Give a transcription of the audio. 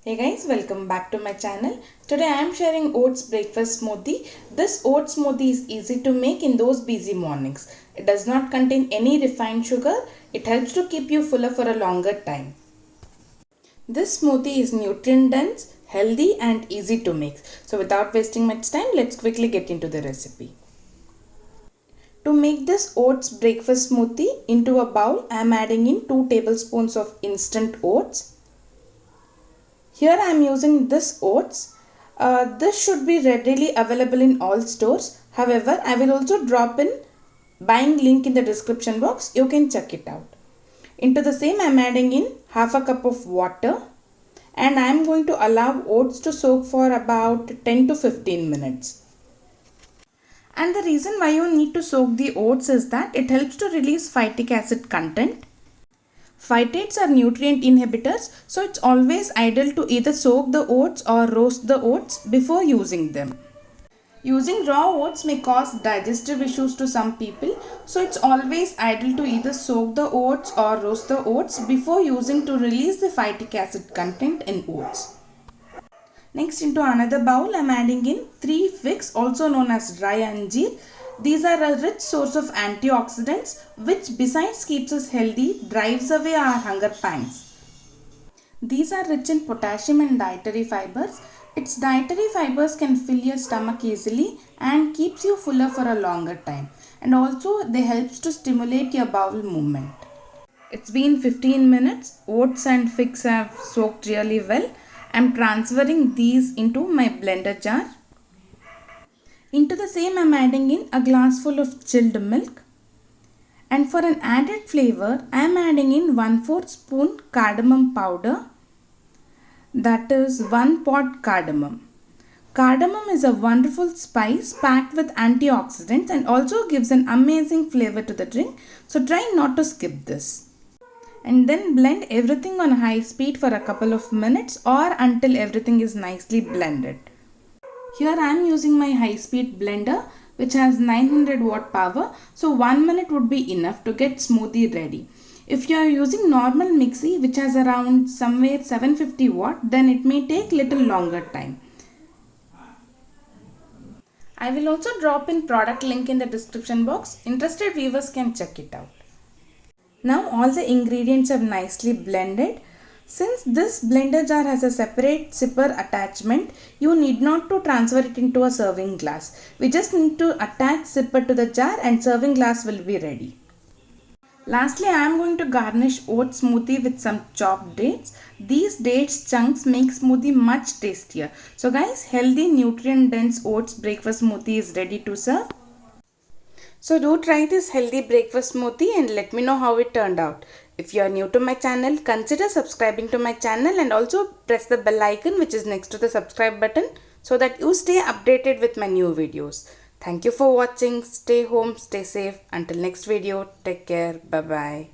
Hey guys, welcome back to my channel. Today I am sharing oats breakfast smoothie. This oats smoothie is easy to make in those busy mornings. It does not contain any refined sugar. It helps to keep you fuller for a longer time. This smoothie is nutrient dense, healthy and easy to make. So without wasting much time, let's quickly get into the recipe. To make this oats breakfast smoothie into a bowl, I am adding in 2 tablespoons of instant oats. Here I am using this oats. This should be readily available in all stores. However, I will also drop in buying link in the description box. You can check it out. Into the same I am adding in half a cup of water and I am going to allow oats to soak for about 10 to 15 minutes. And the reason why you need to soak the oats is that it helps to release phytic acid content. Phytates are nutrient inhibitors, so it's always ideal to either soak the oats or roast the oats before using them. Using raw oats may cause digestive issues to some people, so it's always ideal to either soak the oats or roast the oats before using to release the phytic acid content in oats. Next, into another bowl, I am adding in 3 figs, also known as dry anjeer. These are a rich source of antioxidants which besides keeps us healthy, drives away our hunger pangs. These are rich in potassium and dietary fibers. Its dietary fibers can fill your stomach easily and keeps you fuller for a longer time. And also they helps to stimulate your bowel movement. It's been 15 minutes. Oats and figs have soaked really well. I'm transferring these into my blender jar. Into the same I'm adding in a glass full of chilled milk. And for an added flavor, I am adding in 1/4 spoon cardamom powder. That is 1 pot cardamom. Cardamom is a wonderful spice packed with antioxidants and also gives an amazing flavor to the drink. So try not to skip this. And then blend everything on high speed for a couple of minutes or until everything is nicely blended. Here I am using my high speed blender which has 900 watt power, so 1 minute would be enough to get smoothie ready. If you are using normal mixie which has around somewhere 750 watt, then it may take little longer time. I will also drop in product link in the description box. Interested viewers can check it out. Now all the ingredients have nicely blended. Since this blender jar has a separate zipper attachment, you need not to transfer it into a serving glass. We just need to attach zipper to the jar and serving glass will be ready. Lastly, I am going to garnish oat smoothie with some chopped dates. These dates chunks make smoothie much tastier. So guys, healthy nutrient dense oats breakfast smoothie is ready to serve. So do try this healthy breakfast smoothie and let me know how it turned out. If you are new to my channel, consider subscribing to my channel and also press the bell icon which is next to the subscribe button so that you stay updated with my new videos. Thank you for watching. Stay home, stay safe. Until next video, take care. Bye bye.